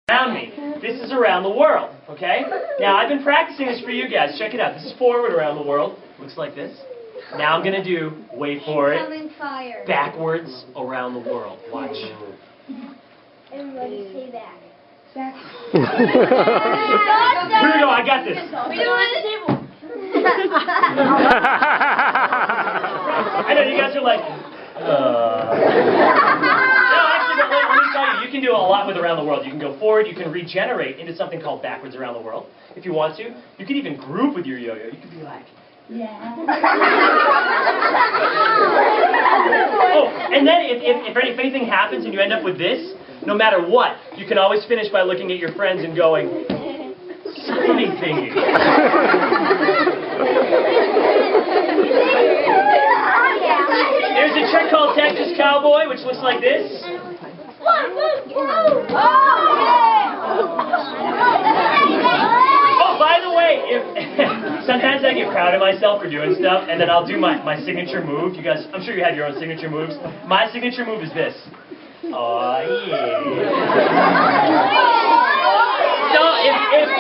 around me. This is around the world, okay? Now, I've been practicing this for you guys. Check it out. This is forward around the world. Looks like this. Now I'm going to do, wait for it, backwards around the world. Watch. Everybody say back. Here we go. I got this. We don't want the table. I know, you guys are like, No, actually, but let me tell you, you can do a lot with around the world. You can go forward, you can regenerate into something called backwards around the world, if you want to. You can even group with your yo-yo. You could be like, yeah. Oh, and then if anything happens and you end up with this, no matter what, you can always finish by looking at your friends and going, silly thingy. There's a trick called Texas Cowboy, which looks like this. Oh, by the way, sometimes I get proud of myself for doing stuff, and then I'll do my signature move. You guys, I'm sure you have your own signature moves. My signature move is this. Oh yeah. So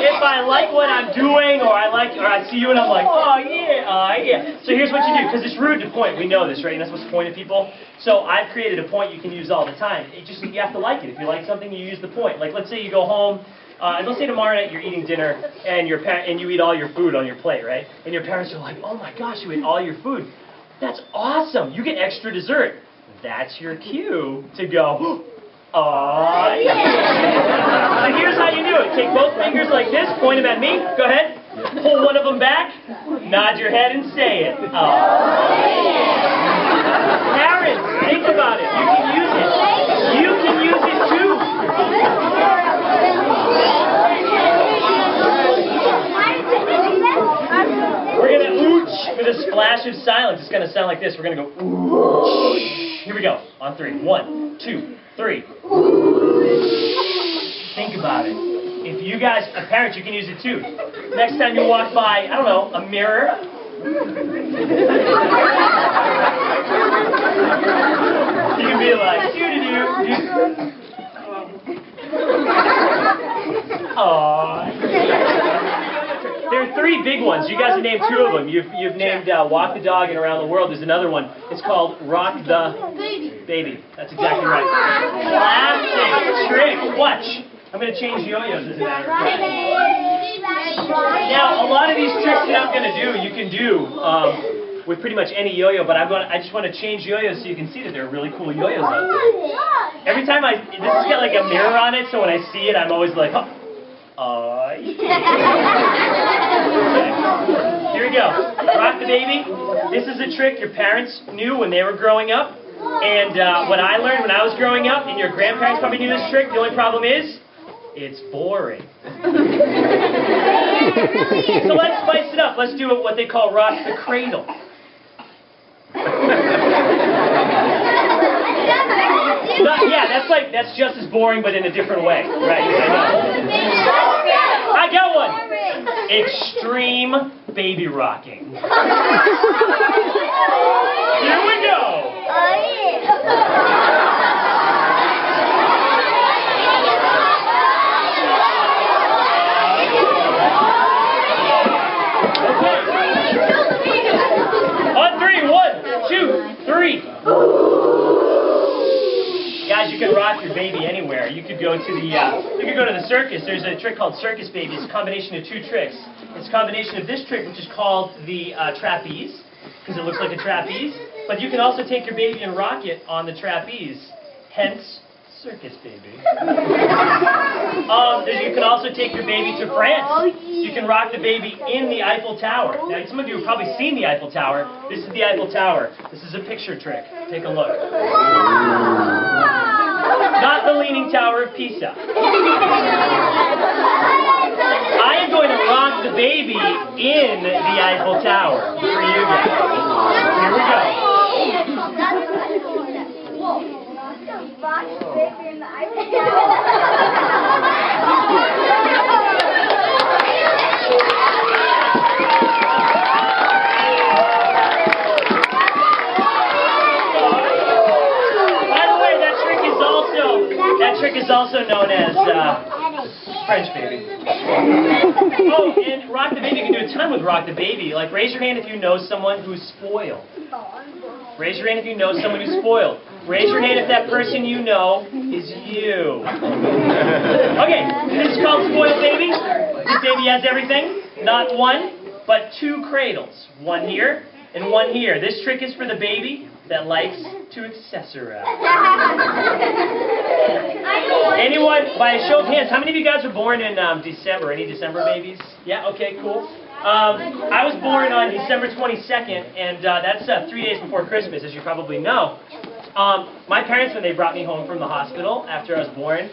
if I like what I'm doing, or I see you and I'm like, oh yeah. So here's what you do, because it's rude to point. We know this, right? And that's what's the point of people. So I've created a point you can use all the time. You have to like it. If you like something, you use the point. Like, let's say you go home. And let's say tomorrow night you're eating dinner and you eat all your food on your plate, right? And your parents are like, oh my gosh, you ate all your food. That's awesome. You get extra dessert. That's your cue to go, aw, yeah. So here's how you do it. Take both fingers like this, point them at me. Go ahead. Pull one of them back. Nod your head and say it. Aw, yeah. Parents, think about it. You can use it. You can use it too. We're going to ooch with a splash of silence. It's going to sound like this. We're going to go ooch. Here we go. On 3. 1, 2, 3. Think about it. If you guys, parents, you can use it too. Next time you walk by, I don't know, a mirror. You can be like, doo-doo-doo. Aww. There are 3 big ones. You guys have named 2 of them. You've named Walk the Dog and Around the World. There's another one. It's called Rock the Baby. That's exactly right. Classic trick. Watch. I'm going to change yo-yos as a matter of fact. Now, a lot of these tricks that I'm going to do, you can do with pretty much any yo-yo, but I just want to change yo-yos so you can see that there are really cool yo-yos out there. Every time this has got like a mirror on it, so when I see it, I'm always like, oh. Okay. Here we go. Rock the baby. This is a trick your parents knew when they were growing up. And what I learned when I was growing up, and your grandparents probably knew this trick, the only problem is, it's boring. So let's spice it up. Let's do what they call rock the cradle. That's just as boring, but in a different way. Right, I know. I got one. Extreme baby rocking. Here we go. Okay. On 3, 1, 2, 3. Guys, you can rock your baby anywhere. You could go to the circus. There's a trick called Circus Baby. It's a combination of 2 tricks. It's a combination of this trick, which is called the trapeze, because it looks like a trapeze. But you can also take your baby and rock it on the trapeze. Hence, Circus Baby. You can also take your baby to France. You can rock the baby in the Eiffel Tower. Now, some of you have probably seen the Eiffel Tower. This is the Eiffel Tower. This is a picture trick. Take a look. Not the Leaning Tower of Pisa. I am going to rock the baby in the Eiffel Tower for you guys. Here we go. That trick is also known as French baby. Oh, and Rock the Baby, you can do a ton with Rock the Baby. Like, raise your hand if you know someone who's spoiled. Raise your hand if you know someone who's spoiled. Raise your hand if that person you know is you. Okay, this is called Spoiled Baby. This baby has everything. Not one, but two cradles. One here and one here. This trick is for the baby that likes to accessorize. Anyone, by a show of hands, how many of you guys were born in December? Any December babies? Yeah, okay, cool. I was born on December 22nd, and that's 3 days before Christmas, as you probably know. My parents, when they brought me home from the hospital after I was born,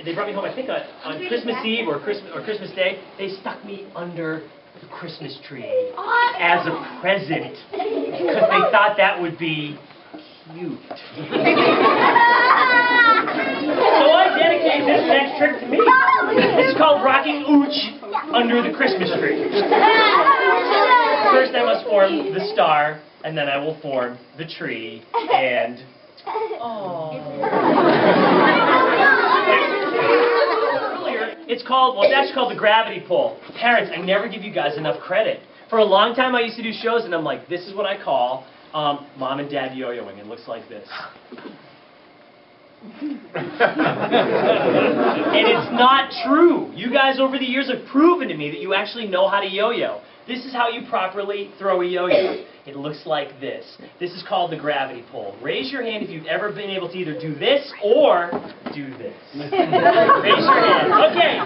they brought me home, I think, on Christmas Eve or Christmas Day. They stuck me under the Christmas tree as a present because they thought that would be cute. So I dedicate this next trick to me. This is called rocking Ooch under the Christmas tree. First I must form the star, and then I will form the tree, and... It's called, well, it's actually called the gravity pull. Parents, I never give you guys enough credit. For a long time I used to do shows, and I'm like, this is what I call mom and dad yo-yoing. It looks like this. And it's not true. You guys over the years have proven to me that you actually know how to yo-yo. This is how you properly throw a yo-yo. It looks like this. This is called the gravity pull. Raise your hand if you've ever been able to either do this or do this. Raise your hand. Okay,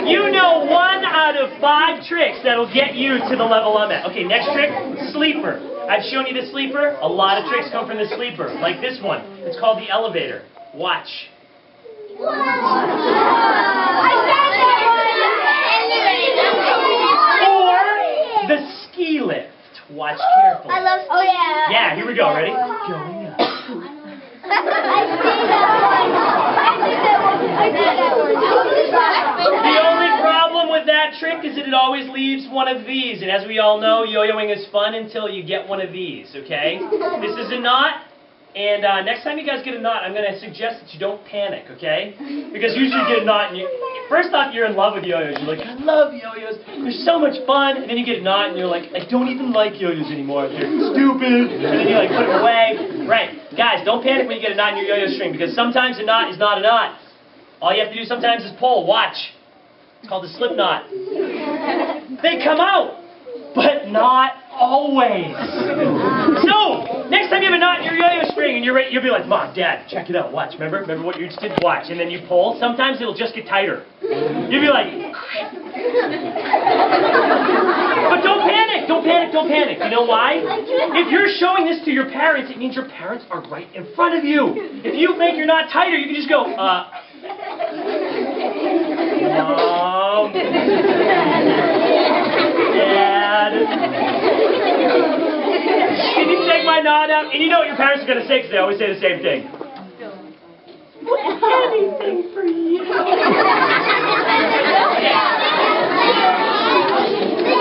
you know 1 out of 5 tricks that'll get you to the level I'm at. Okay, next trick, sleeper. I've shown you the sleeper. A lot of tricks come from the sleeper, like this one. It's called the elevator. Watch. Or the ski lift. Watch carefully. I love ski. Oh, yeah. Yeah, here we go. Ready? Going up. The only problem with that trick is that it always leaves one of these. And as we all know, yo-yoing is fun until you get one of these, okay? This is a knot. And next time you guys get a knot, I'm going to suggest that you don't panic, okay? Because usually you get a knot and first off, you're in love with yo-yos. You're like, I love yo-yos. They're so much fun. And then you get a knot and you're like, I don't even like yo-yos anymore. They're stupid. And then you like put them away. Right. Guys, don't panic when you get a knot in your yo-yo string because sometimes a knot is not a knot. All you have to do sometimes is pull. Watch. It's called the slip knot. They come out, but not always. So, next time you have a knot in your yo-yo string and you're ready, you'll be like, Mom, Dad, check it out, watch, remember what you just did, watch, and then you pull, sometimes it'll just get tighter. You'll be like, but don't panic, don't panic, don't panic. You know why? If you're showing this to your parents, it means your parents are right in front of you. If you make your knot tighter, you can just go, Mom. Dad. Can you take my knot out? And you know what your parents are going to say because they always say the same thing. Anything for you.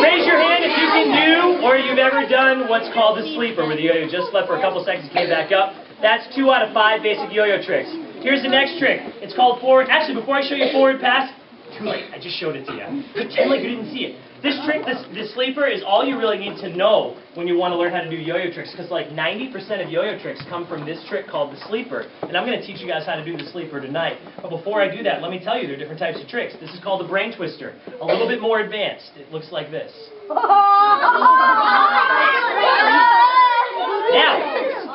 Raise your hand if you can do or you've ever done what's called the sleeper, where the yo-yo just slept for a couple seconds and came back up. That's 2 out of 5 basic yo-yo tricks. Here's the next trick. It's called forward. Actually, before I show you forward pass, too late. I just showed it to you. Pretend like you didn't see it. This trick, this sleeper, is all you really need to know when you want to learn how to do yo-yo tricks, because like 90% of yo-yo tricks come from this trick called the sleeper. And I'm going to teach you guys how to do the sleeper tonight. But before I do that, let me tell you there are different types of tricks. This is called the brain twister. A little bit more advanced. It looks like this. Now,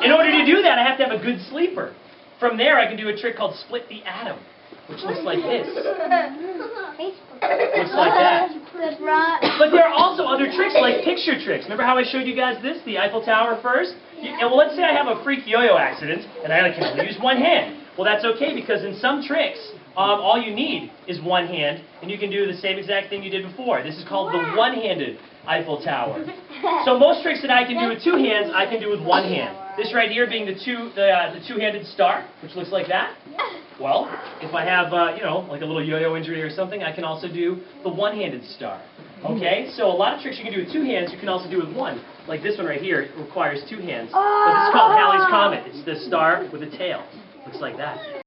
in order to do that, I have to have a good sleeper. From there, I can do a trick called split the atom, which looks like this. Looks like that. But there are also other tricks like picture tricks. Remember how I showed you guys this, the Eiffel Tower first? And well, let's say I have a freak yo-yo accident and I can only use one hand. Well, that's okay because in some tricks, all you need is one hand, and you can do the same exact thing you did before. This is called the one-handed Eiffel Tower. So most tricks that I can do with 2 hands, I can do with 1 hand. This right here being the two-handed star, which looks like that. Well, if I have, you know, like a little yo-yo injury or something, I can also do the one-handed star. Okay? So a lot of tricks you can do with 2 hands, you can also do with 1. Like this one right here, it requires 2 hands. But this is called Halley's Comet. It's the star with a tail. Looks like that.